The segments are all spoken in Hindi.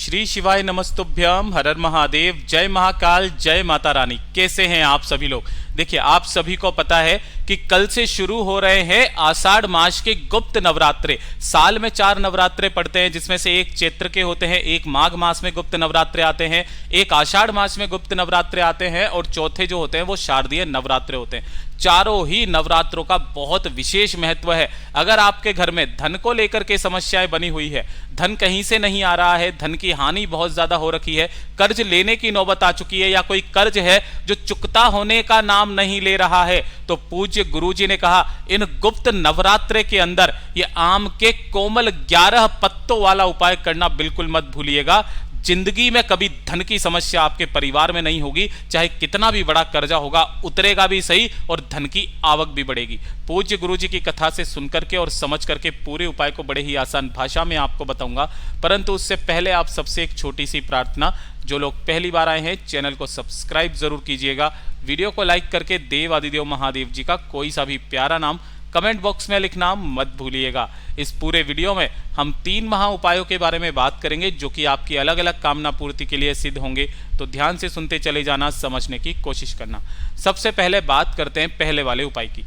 श्री शिवाय नमस्तुभ्यम, हर हर महादेव, जय महाकाल, जय माता रानी। कैसे हैं आप सभी लोग? देखिए, आप सभी को पता है कि कल से शुरू हो रहे हैं आषाढ़ मास के गुप्त नवरात्रे। साल में 4 नवरात्रे पड़ते हैं, जिसमें से एक चैत्र के होते हैं, एक माघ मास में गुप्त नवरात्रे आते हैं, एक आषाढ़ मास में गुप्त नवरात्रे आते हैं और चौथे जो होते हैं वो शारदीय नवरात्रे होते हैं। चारों ही नवरात्रों का बहुत विशेष महत्व है। अगर आपके घर में धन को लेकर के समस्याएं बनी हुई है, धन कहीं से नहीं आ रहा है, धन की हानि बहुत ज्यादा हो रखी है, कर्ज लेने की नौबत आ चुकी है, या कोई कर्ज है जो चुकता होने का नाम नहीं ले रहा है, तो पूज्य गुरुजी ने कहा इन गुप्त नवरात्रे के अंदर ये आम के कोमल 11 पत्तों वाला उपाय करना बिल्कुल मत भूलिएगा। जिंदगी में कभी धन की समस्या आपके परिवार में नहीं होगी, चाहे कितना भी बड़ा कर्जा होगा उतरेगा भी सही और धन की आवक भी बढ़ेगी। पूज्य गुरुजी की कथा से सुनकर के और समझ करके पूरे उपाय को बड़े ही आसान भाषा में आपको बताऊंगा, परंतु उससे पहले आप सबसे एक छोटी सी प्रार्थना। जो लोग पहली बार आए हैं चैनल को सब्सक्राइब जरूर कीजिएगा, वीडियो को लाइक करके देव आदिदेव महादेव जी का कोई सा भी प्यारा नाम कमेंट बॉक्स में लिखना मत भूलिएगा। इस पूरे वीडियो में हम 3 महा उपायों के बारे में बात करेंगे जो कि आपकी अलग अलग कामना पूर्ति के लिए सिद्ध होंगे, तो ध्यान से सुनते चले जाना, समझने की कोशिश करना। सबसे पहले बात करते हैं पहले वाले उपाय की।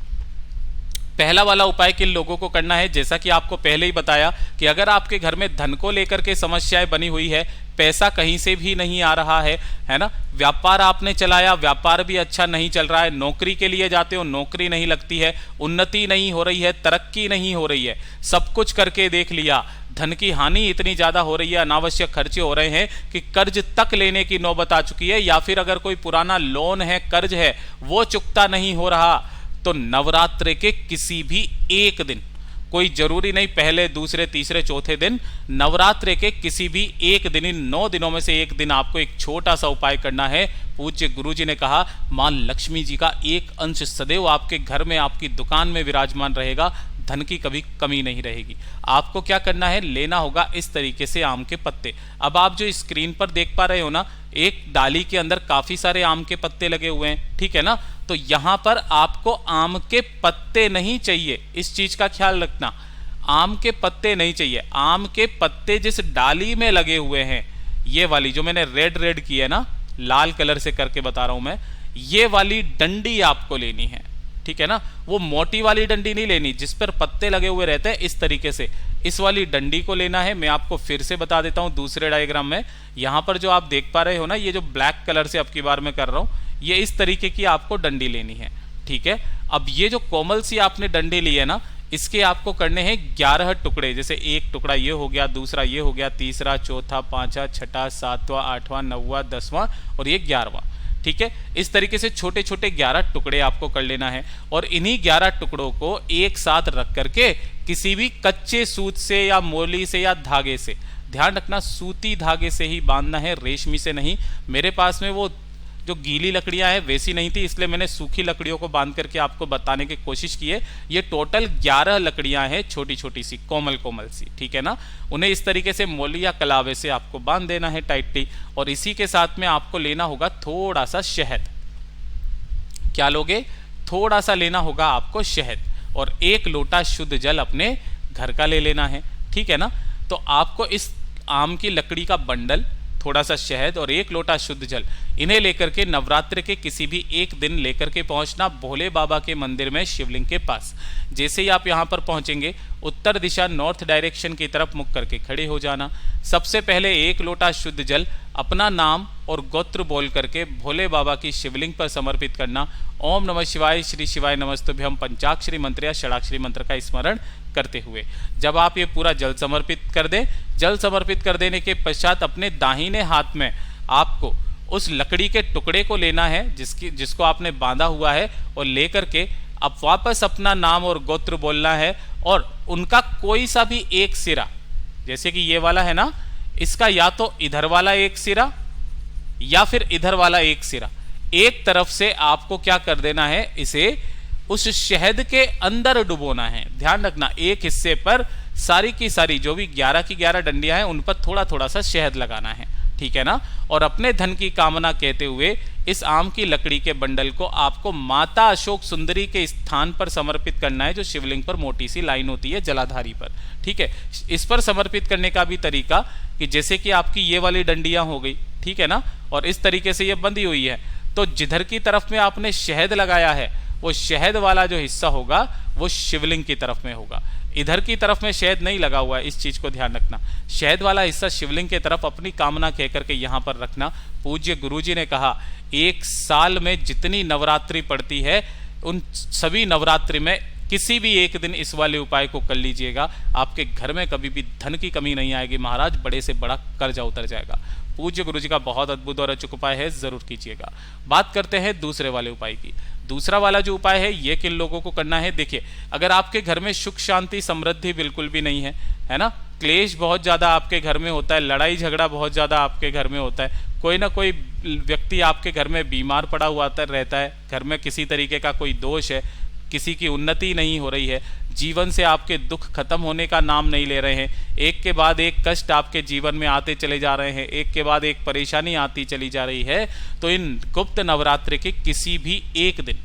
पहला वाला उपाय किन लोगों को करना है? जैसा कि आपको पहले ही बताया कि अगर आपके घर में धन को लेकर के समस्याएं बनी हुई है, पैसा कहीं से भी नहीं आ रहा है ना, व्यापार आपने चलाया, व्यापार भी अच्छा नहीं चल रहा है, नौकरी के लिए जाते हो, नौकरी नहीं लगती है, उन्नति नहीं हो रही है, तरक्की नहीं हो रही है, सब कुछ करके देख लिया, धन की हानि इतनी ज्यादा हो रही है, अनावश्यक खर्चे हो रहे हैं कि कर्ज तक लेने की नौबत आ चुकी है, या फिर अगर कोई पुराना लोन है, कर्ज है, वो चुकता नहीं हो रहा, तो नवरात्रे के किसी भी एक दिन, कोई जरूरी नहीं पहले, दूसरे, तीसरे, चौथे दिन, नवरात्रे के किसी भी एक दिन, इन 9 दिनों में से एक दिन आपको एक छोटा सा उपाय करना है। पूज्य गुरुजी ने कहा मां लक्ष्मी जी का एक अंश सदैव आपके घर में, आपकी दुकान में विराजमान रहेगा, धन की कभी कमी नहीं रहेगी। आपको क्या करना है? लेना होगा इस तरीके से आम के पत्ते। अब आप जो स्क्रीन पर देख पा रहे हो ना, एक डाली के अंदर काफी सारे आम के पत्ते लगे हुए हैं, ठीक है ना। तो यहां पर आपको आम के पत्ते नहीं चाहिए, इस चीज का ख्याल रखना, आम के पत्ते नहीं चाहिए। आम के पत्ते जिस डाली में लगे हुए हैं, ये वाली जो मैंने रेड की है ना, लाल कलर से करके बता रहा हूं मैं, ये वाली डंडी आपको लेनी है, ठीक है ना। वो मोटी वाली डंडी नहीं लेनी जिस पर पत्ते लगे हुए रहते हैं, इस तरीके से इस वाली डंडी को लेना है। मैं आपको फिर से बता देता हूं दूसरे डायग्राम में। यहां पर जो आप देख पा रहे हो ना, ये जो ब्लैक कलर से अब की बार मैं कर रहा हूं, ये इस तरीके की आपको डंडी लेनी है, ठीक है। अब ये जो कोमल सी आपने डंडी ली है ना, इसके आपको करने हैं 11 टुकड़े। जैसे एक टुकड़ा ये हो गया, दूसरा ये हो गया, तीसरा, चौथा, 5वां, 6वां, 7वां, 8वां, 9वां, 10वां और ये 11वां, ठीक है। इस तरीके से छोटे छोटे 11 टुकड़े आपको कर लेना है और इन्हीं 11 टुकड़ों को एक साथ रख करके किसी भी कच्चे सूत से या मोली से या धागे से, ध्यान रखना सूती धागे से ही बांधना है, रेशमी से नहीं। मेरे पास में वो जो गीली लकड़ियां हैं वैसी नहीं थी, इसलिए मैंने सूखी लकड़ियों को बांध करके आपको बताने की कोशिश की है। ये टोटल 11 लकड़ियां हैं, छोटी छोटी सी, कोमल कोमल सी, ठीक है ना। उन्हें इस तरीके से मोली या कलावे से आपको बांध देना है टाइटली, और इसी के साथ में आपको लेना होगा थोड़ा सा शहद। क्या लोगे? थोड़ा सा लेना होगा आपको शहद, और 1 लोटा शुद्ध जल अपने घर का ले लेना है, ठीक है ना। तो आपको इस आम की लकड़ी का बंडल, थोड़ा सा शहद और 1 लोटा शुद्ध जल, इन्हें लेकर के नवरात्र के किसी भी एक दिन लेकर के पहुंचना भोले बाबा के मंदिर में शिवलिंग के पास। जैसे ही आप यहां पर पहुंचेंगे, उत्तर दिशा नॉर्थ डायरेक्शन की तरफ मुख करके खड़े हो जाना। सबसे पहले 1 लोटा शुद्ध जल अपना नाम और गोत्र बोल करके भोले बाबा की शिवलिंग पर समर्पित करना। ओम नमः शिवाय, श्री शिवाय नमस्तुभ्यम पंचाक्षरी मंत्र या षडाक्षरी मंत्र का स्मरण करते हुए जब आप ये पूरा जल समर्पित कर दें, जल समर्पित कर देने के पश्चात अपने दाहिने हाथ में आपको उस लकड़ी के टुकड़े को लेना है जिसको आपने बांधा हुआ है, और लेकर के अब वापस अपना नाम और गोत्र बोलना है, और उनका कोई सा भी एक सिरा, जैसे कि ये वाला है ना, इसका या तो इधर वाला एक सिरा या फिर इधर वाला एक सिरा, एक तरफ से आपको क्या कर देना है, इसे उस शहद के अंदर डुबोना है। ध्यान रखना, एक हिस्से पर सारी की सारी जो भी 11 की 11 डंडियां हैं उन पर थोड़ा थोड़ा सा शहद लगाना है, ठीक है ना। और अपने धन की कामना कहते हुए इस आम की लकड़ी के बंडल को आपको माता अशोक सुंदरी के स्थान पर समर्पित करना है, जो शिवलिंग पर मोटी सी लाइन होती है जलाधारी पर। ठीक है, इस पर समर्पित करने का भी तरीका कि जैसे कि आपकी ये वाली डंडियां हो गई, ठीक है ना, और इस तरीके से ये बंधी हुई है, तो जिधर की तरफ में आपने शहद लगाया है वो शहद वाला जो हिस्सा होगा वो शिवलिंग की तरफ में होगा। इधर की तरफ में शहद नहीं लगा हुआ है, इस चीज को ध्यान रखना। शहद वाला हिस्सा शिवलिंग की तरफ अपनी कामना कह करके यहां पर रखना। पूज्य गुरुजी ने कहा एक साल में जितनी नवरात्रि पड़ती है उन सभी नवरात्रि में किसी भी एक दिन इस वाले उपाय को कर लीजिएगा, आपके घर में कभी भी धन की कमी नहीं आएगी महाराज, बड़े से बड़ा कर्जा उतर जाएगा। पूज्य गुरुजी का बहुत अद्भुत और अचूक उपाय है, जरूर कीजिएगा। बात करते हैं दूसरे वाले उपाय की। दूसरा वाला जो उपाय है ये किन लोगों को करना है, देखिए अगर आपके घर में सुख शांति समृद्धि बिल्कुल भी नहीं है ना, क्लेश बहुत ज्यादा आपके घर में होता है, लड़ाई झगड़ा बहुत ज्यादा आपके घर में होता है, कोई ना कोई व्यक्ति आपके घर में बीमार पड़ा हुआ रहता है, घर में किसी तरीके का कोई दोष है, किसी की उन्नति नहीं हो रही है, जीवन से आपके दुख खत्म होने का नाम नहीं ले रहे हैं, एक के बाद एक कष्ट आपके जीवन में आते चले जा रहे हैं, एक के बाद एक परेशानी आती चली जा रही है, तो इन गुप्त नवरात्रि के किसी भी एक दिन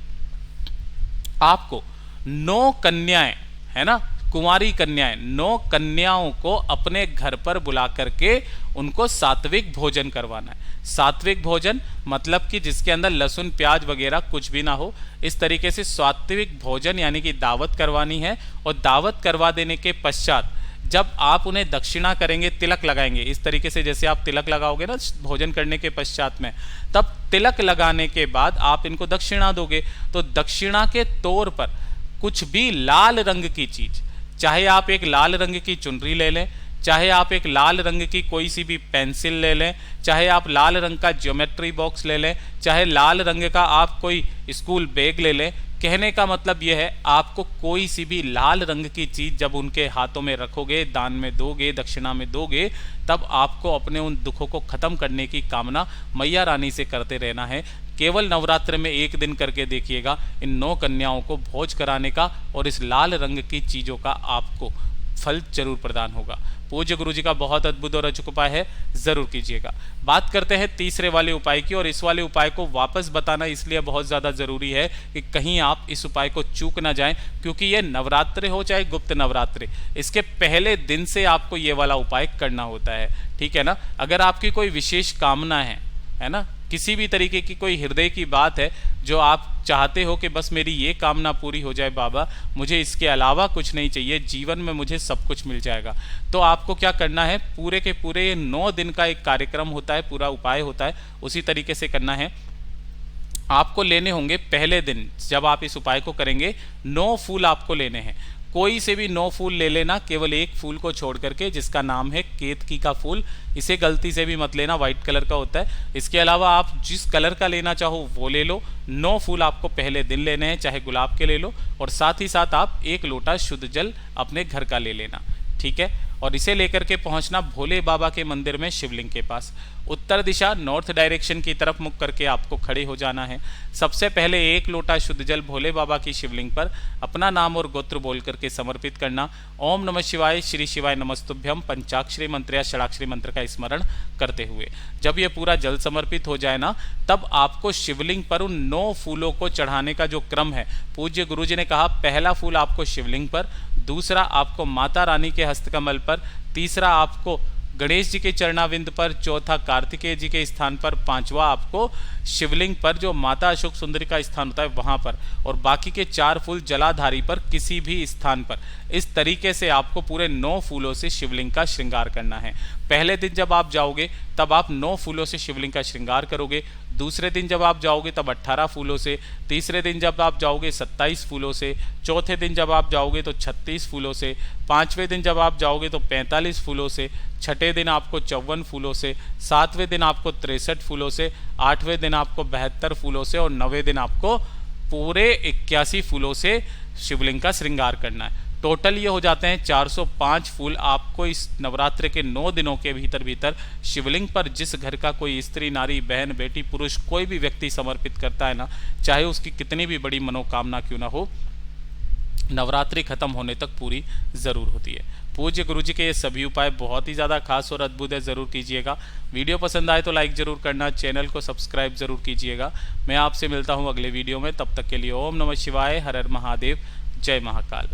आपको 9 कन्याएं, है ना, कुंवारी कन्याएं, 9 कन्याओं को अपने घर पर बुला करके उनको सात्विक भोजन करवाना है। सात्विक भोजन मतलब कि जिसके अंदर लहसुन प्याज वगैरह कुछ भी ना हो, इस तरीके से सात्विक भोजन यानी कि दावत करवानी है। और दावत करवा देने के पश्चात जब आप उन्हें दक्षिणा करेंगे, तिलक लगाएंगे, इस तरीके से जैसे आप तिलक लगाओगे ना भोजन करने के पश्चात में, तब तिलक लगाने के बाद आप इनको दक्षिणा दोगे। तो दक्षिणा के तौर पर कुछ भी लाल रंग की चीज, चाहे आप एक लाल रंग की चुनरी ले लें, चाहे आप एक लाल रंग की कोई सी भी पेंसिल ले लें, चाहे आप लाल रंग का ज्योमेट्री बॉक्स ले लें, चाहे लाल रंग का आप कोई स्कूल बैग ले लें, कहने का मतलब यह है आपको कोई सी भी लाल रंग की चीज जब उनके हाथों में रखोगे, दान में दोगे, दक्षिणा में दोगे, तब आपको अपने उन दुखों को खत्म करने की कामना मैया रानी से करते रहना है। केवल नवरात्र में एक दिन करके देखिएगा, इन 9 कन्याओं को भोज कराने का और इस लाल रंग की चीजों का आपको फल जरूर प्रदान होगा। पूज्य गुरु जी का बहुत अद्भुत और अचूक उपाय है, जरूर कीजिएगा। बात करते हैं तीसरे वाले उपाय की, और इस वाले उपाय को वापस बताना इसलिए बहुत ज़्यादा ज़रूरी है कि कहीं आप इस उपाय को चूक ना जाएं, क्योंकि ये नवरात्रि हो चाहे गुप्त नवरात्रि, इसके पहले दिन से आपको ये वाला उपाय करना होता है, ठीक है ना। अगर आपकी कोई विशेष कामना है ना, किसी भी तरीके की कोई हृदय की बात है जो आप चाहते हो कि बस मेरी ये कामना पूरी हो जाए बाबा, मुझे इसके अलावा कुछ नहीं चाहिए, जीवन में मुझे सब कुछ मिल जाएगा, तो आपको क्या करना है, पूरे के पूरे 9 दिन का एक कार्यक्रम होता है, पूरा उपाय होता है, उसी तरीके से करना है। आपको लेने होंगे पहले दिन जब आप इस उपाय को करेंगे 9 फूल आपको लेने हैं। कोई से भी 9 फूल ले लेना, केवल एक फूल को छोड़ करके, जिसका नाम है केतकी का फूल। इसे गलती से भी मत लेना, व्हाइट कलर का होता है। इसके अलावा आप जिस कलर का लेना चाहो वो ले लो। 9 फूल आपको पहले दिन लेने हैं, चाहे गुलाब के ले लो, और साथ ही साथ आप 1 लोटा शुद्ध जल अपने घर का ले लेना, ठीक है। और इसे लेकर के पहुंचना भोले बाबा के मंदिर में शिवलिंग के पास। उत्तर दिशा नॉर्थ डायरेक्शन की तरफ मुख करके आपको खड़े हो जाना है। सबसे पहले 1 लोटा शुद्ध जल भोले बाबा की शिवलिंग पर अपना नाम और गोत्र बोल करके समर्पित करना। ओम नमः शिवाय, श्री शिवाय नमस्तुभ्यम पंचाक्षरी मंत्र या षडाक्षरी मंत्र का स्मरण करते हुए जब ये पूरा जल समर्पित हो जाए ना, तब आपको शिवलिंग पर उन 9 फूलों को चढ़ाने का जो क्रम है, पूज्य गुरुजी ने कहा पहला फूल आपको शिवलिंग पर, दूसरा आपको माता रानी के हस्तकमल पर, तीसरा आपको गणेश जी के चरणाविंद पर, चौथा कार्तिकेय जी के स्थान पर, 5वां आपको शिवलिंग पर जो माता अशोक सुंदरी का स्थान होता है वहां पर, और बाकी के 4 फूल जलाधारी पर किसी भी स्थान पर। इस तरीके से आपको पूरे 9 फूलों से शिवलिंग का श्रृंगार करना है। पहले दिन जब आप जाओगे तब आप 9 फूलों से शिवलिंग का श्रृंगार करोगे, दूसरे दिन जब आप जाओगे तब 18 फूलों से, तीसरे दिन जब आप जाओगे 27 फूलों से, चौथे दिन जब आप जाओगे तो 36 फूलों से, 5वें दिन जब आप जाओगे तो 45 फूलों से, छठे दिन आपको 54 फूलों से, 7वें दिन आपको 63 फूलों से, 8वें दिन आपको 72 फूलों से, और 9वें दिन आपको पूरे 81 फूलों से शिवलिंग का श्रृंगार करना है। टोटल ये हो जाते हैं 405 फूल आपको इस नवरात्र के 9 दिनों के भीतर शिवलिंग पर जिस घर का कोई स्त्री, नारी, बहन, बेटी, पुरुष कोई भी व्यक्ति समर्पित करता है ना, चाहे उसकी कितनी भी बड़ी मनोकामना क्यों ना हो, नवरात्रि खत्म होने तक पूरी ज़रूर होती है। पूज्य गुरु जी के ये सभी उपाय बहुत ही ज़्यादा खास और अद्भुत है, ज़रूर कीजिएगा। वीडियो पसंद आए तो लाइक ज़रूर करना, चैनल को सब्सक्राइब ज़रूर कीजिएगा। मैं आपसे मिलता हूँ अगले वीडियो में, तब तक के लिए ओम नमः शिवाय, हर हर महादेव, जय महाकाल।